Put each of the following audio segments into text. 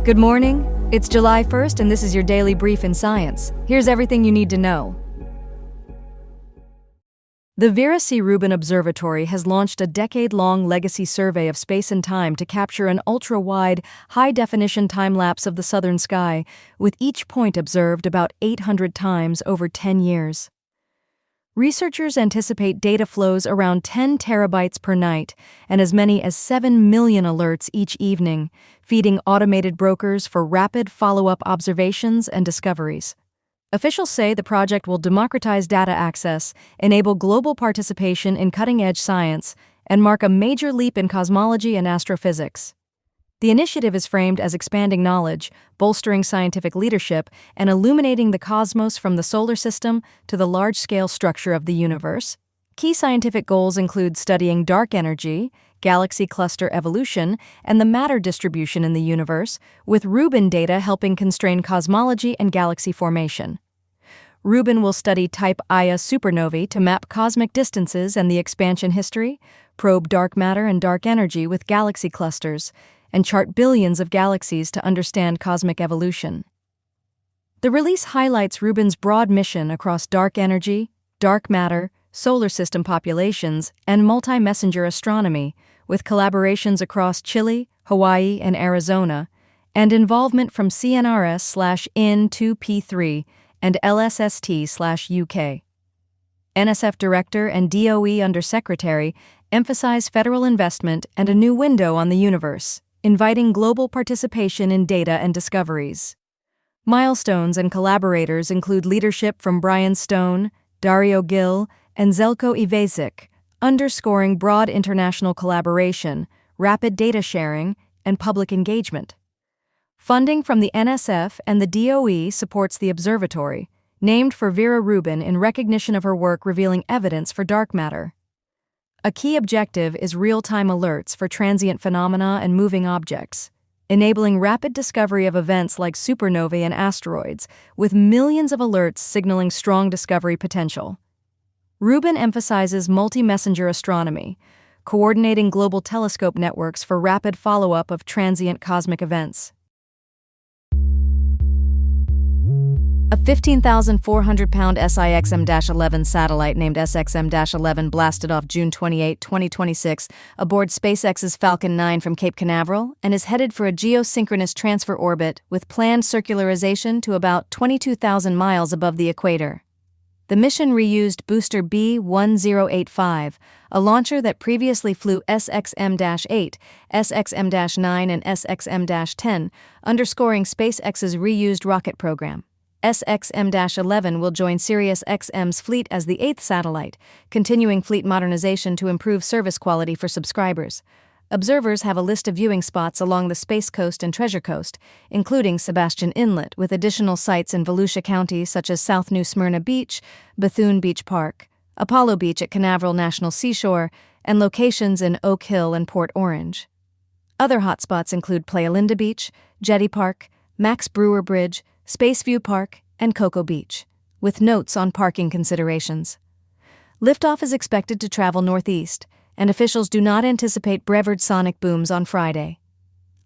Good morning. It's July 1st and this is your daily brief in science. Here's everything you need to know. The Vera C. Rubin Observatory has launched a decade-long legacy survey of space and time to capture an ultra-wide, high-definition time-lapse of the southern sky, with each point observed about 800 times over 10 years. Researchers anticipate data flows around 10 terabytes per night and as many as 7 million alerts each evening, feeding automated brokers for rapid follow-up observations and discoveries. Officials say the project will democratize data access, enable global participation in cutting-edge science, and mark a major leap in cosmology and astrophysics. The initiative is framed as expanding knowledge, bolstering scientific leadership, and illuminating the cosmos from the solar system to the large-scale structure of the universe. Key scientific goals include studying dark energy, galaxy cluster evolution, and the matter distribution in the universe, with Rubin data helping constrain cosmology and galaxy formation. Rubin will study type Ia supernovae to map cosmic distances and the expansion history, probe dark matter and dark energy with galaxy clusters, and chart billions of galaxies to understand cosmic evolution. The release highlights Rubin's broad mission across dark energy, dark matter, solar system populations, and multi-messenger astronomy, with collaborations across Chile, Hawaii, and Arizona, and involvement from CNRS/IN2P3 and LSST/UK. NSF Director and DOE Undersecretary emphasize federal investment and a new window on the universe, inviting global participation in data and discoveries. Milestones and collaborators include leadership from Brian Stone, Dario Gil, and Zeljko Ivezic, underscoring broad international collaboration, rapid data sharing, and public engagement. Funding from the NSF and the DOE supports the observatory, named for Vera Rubin in recognition of her work revealing evidence for dark matter. A key objective is real-time alerts for transient phenomena and moving objects, enabling rapid discovery of events like supernovae and asteroids, with millions of alerts signaling strong discovery potential. Rubin emphasizes multi-messenger astronomy, coordinating global telescope networks for rapid follow-up of transient cosmic events. A 15,400-pound SXM-11 satellite named SXM-11 blasted off June 28, 2026, aboard SpaceX's Falcon 9 from Cape Canaveral and is headed for a geosynchronous transfer orbit with planned circularization to about 22,000 miles above the equator. The mission reused booster B-1085, a launcher that previously flew SXM-8, SXM-9, and SXM-10, underscoring SpaceX's reused rocket program. SXM-11 will join SiriusXM's fleet as the 8th satellite, continuing fleet modernization to improve service quality for subscribers. Observers have a list of viewing spots along the Space Coast and Treasure Coast, including Sebastian Inlet, with additional sites in Volusia County such as South New Smyrna Beach, Bethune Beach Park, Apollo Beach at Canaveral National Seashore, and locations in Oak Hill and Port Orange. Other hotspots include Playa Linda Beach, Jetty Park, Max Brewer Bridge, Spaceview Park, and Cocoa Beach, with notes on parking considerations. Liftoff is expected to travel northeast, and officials do not anticipate Brevard sonic booms on Friday.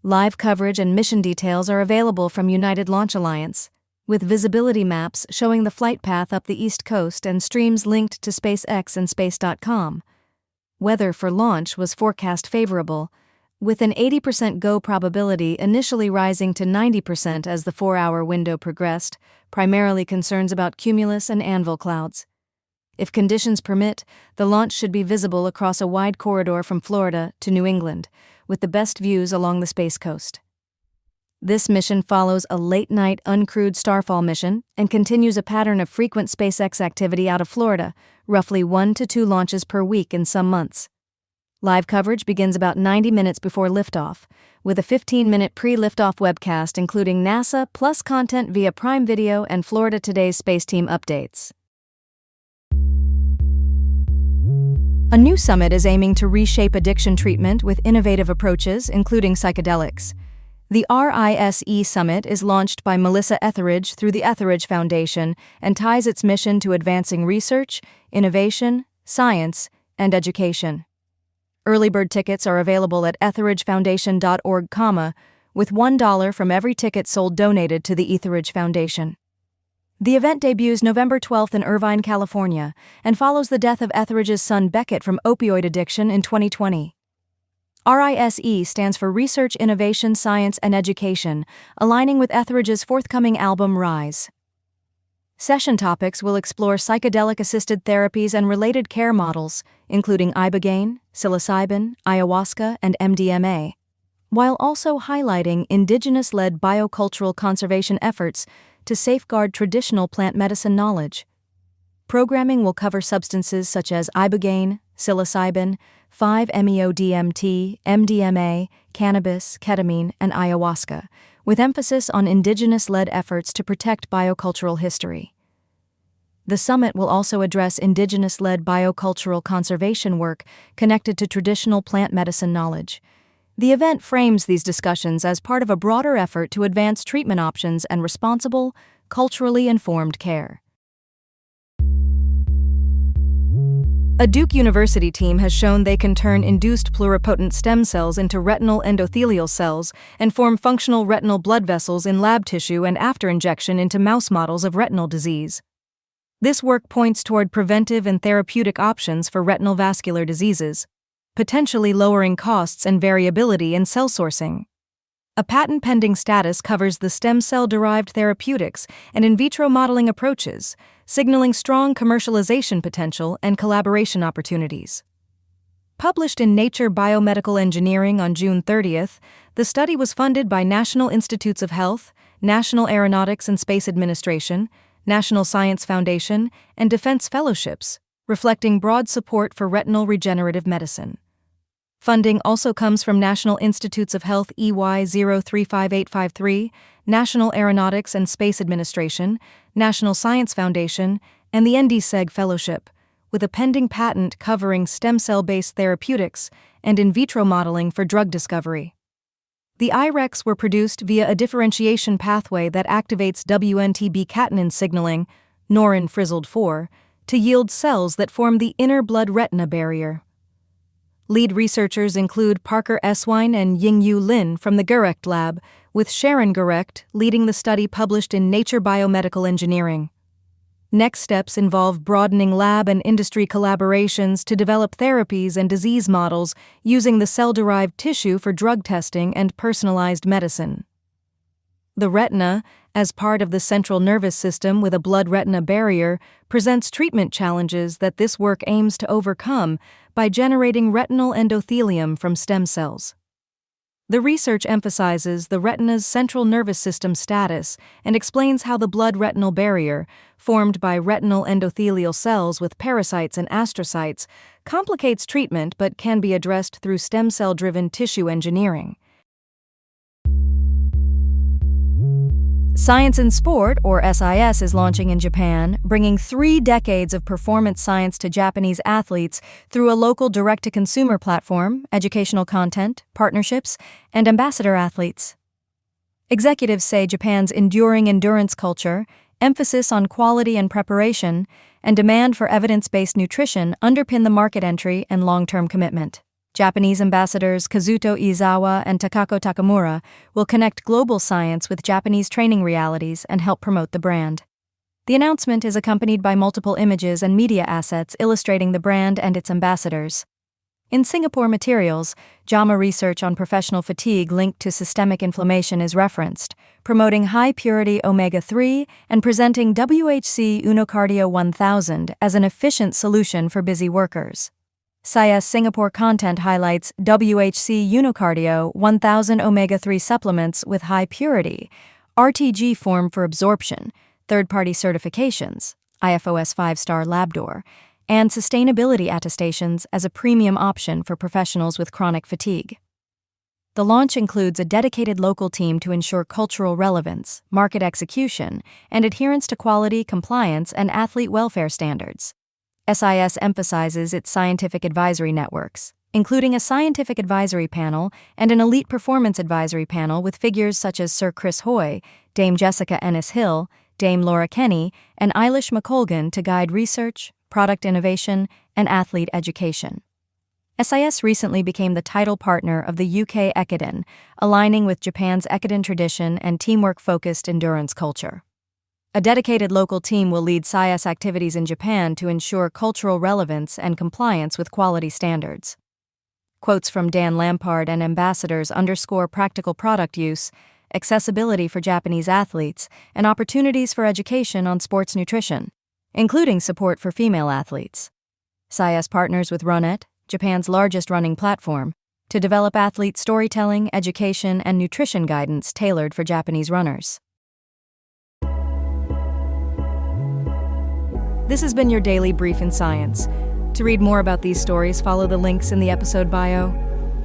Live coverage and mission details are available from United Launch Alliance, with visibility maps showing the flight path up the East Coast and streams linked to SpaceX and Space.com. Weather for launch was forecast favorable, with an 80% go probability initially rising to 90% as the 4-hour window progressed, primarily concerns about cumulus and anvil clouds. If conditions permit, the launch should be visible across a wide corridor from Florida to New England, with the best views along the Space Coast. This mission follows a late-night uncrewed Starfall mission and continues a pattern of frequent SpaceX activity out of Florida, roughly 1 to 2 launches per week in some months. Live coverage begins about 90 minutes before liftoff, with a 15-minute pre-liftoff webcast including NASA plus content via Prime Video and Florida Today's Space Team updates. A new summit is aiming to reshape addiction treatment with innovative approaches, including psychedelics. The RISE Summit is launched by Melissa Etheridge through the Etheridge Foundation and ties its mission to advancing research, innovation, science, and education. Early bird tickets are available at etheridgefoundation.org, with $1 from every ticket sold donated to the Etheridge Foundation. The event debuts November 12th in Irvine, California, and follows the death of Etheridge's son Beckett from opioid addiction in 2020. RISE stands for Research, Innovation, Science, and Education, aligning with Etheridge's forthcoming album Rise. Session topics will explore psychedelic-assisted therapies and related care models, including ibogaine, psilocybin, ayahuasca, and MDMA, while also highlighting indigenous-led biocultural conservation efforts to safeguard traditional plant medicine knowledge. Programming will cover substances such as ibogaine, psilocybin, 5-MeO-DMT, MDMA, cannabis, ketamine, and ayahuasca, with emphasis on indigenous-led efforts to protect biocultural history. The summit will also address indigenous-led biocultural conservation work connected to traditional plant medicine knowledge. The event frames these discussions as part of a broader effort to advance treatment options and responsible, culturally informed care. A Duke University team has shown they can turn induced pluripotent stem cells into retinal endothelial cells and form functional retinal blood vessels in lab tissue and after injection into mouse models of retinal disease. This work points toward preventive and therapeutic options for retinal vascular diseases, potentially lowering costs and variability in cell sourcing. A patent-pending status covers the stem cell-derived therapeutics and in vitro modeling approaches, signaling strong commercialization potential and collaboration opportunities. Published in Nature Biomedical Engineering on June 30th, the study was funded by National Institutes of Health, National Aeronautics and Space Administration, National Science Foundation, and Defense Fellowships, reflecting broad support for retinal regenerative medicine. Funding also comes from National Institutes of Health EY 035853, National Aeronautics and Space Administration, National Science Foundation, and the NDSEG Fellowship, with a pending patent covering stem cell-based therapeutics and in vitro modeling for drug discovery. The IREX were produced via a differentiation pathway that activates WNTB-catenin signaling, Norrin frizzled 4, to yield cells that form the inner blood-retina barrier. Lead researchers include Parker Eswine and Yingyu Lin from the Gurecht Lab, with Sharon Gurecht leading the study published in Nature Biomedical Engineering. Next steps involve broadening lab and industry collaborations to develop therapies and disease models using the cell-derived tissue for drug testing and personalized medicine. The retina, as part of the central nervous system with a blood-retina barrier, presents treatment challenges that this work aims to overcome by generating retinal endothelium from stem cells. The research emphasizes the retina's central nervous system status and explains how the blood-retinal barrier, formed by retinal endothelial cells with parasites and astrocytes, complicates treatment but can be addressed through stem cell-driven tissue engineering. Science in Sport, or SIS, is launching in Japan, bringing 3 decades of performance science to Japanese athletes through a local direct-to-consumer platform, educational content, partnerships, and ambassador athletes. Executives say Japan's enduring endurance culture, emphasis on quality and preparation, and demand for evidence-based nutrition underpin the market entry and long-term commitment. Japanese ambassadors Kazuto Iizawa and Takako Takamura will connect global science with Japanese training realities and help promote the brand. The announcement is accompanied by multiple images and media assets illustrating the brand and its ambassadors. In Singapore materials, JAMA research on professional fatigue linked to systemic inflammation is referenced, promoting high-purity omega-3 and presenting WHC Unocardio 1000 as an efficient solution for busy workers. SIS Singapore content highlights WHC Unocardio 1000 omega-3 supplements with high purity, RTG form for absorption, third-party certifications, IFOS 5-star Labdoor, and sustainability attestations as a premium option for professionals with chronic fatigue. The launch includes a dedicated local team to ensure cultural relevance, market execution, and adherence to quality, compliance, and athlete welfare standards. SIS emphasizes its scientific advisory networks, including a scientific advisory panel and an elite performance advisory panel with figures such as Sir Chris Hoy, Dame Jessica Ennis-Hill, Dame Laura Kenny, and Eilish McColgan to guide research, product innovation, and athlete education. SIS recently became the title partner of the UK Ekiden, aligning with Japan's Ekiden tradition and teamwork-focused endurance culture. A dedicated local team will lead SIS activities in Japan to ensure cultural relevance and compliance with quality standards. Quotes from Dan Lampard and ambassadors underscore practical product use, accessibility for Japanese athletes, and opportunities for education on sports nutrition, including support for female athletes. SIS partners with Runnet, Japan's largest running platform, to develop athlete storytelling, education, and nutrition guidance tailored for Japanese runners. This has been your daily brief in science. To read more about these stories, follow the links in the episode bio.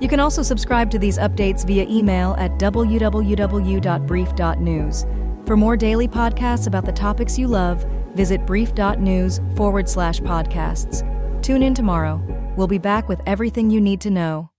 You can also subscribe to these updates via email at www.brief.news. For more daily podcasts about the topics you love, visit brief.news/podcasts. Tune in tomorrow. We'll be back with everything you need to know.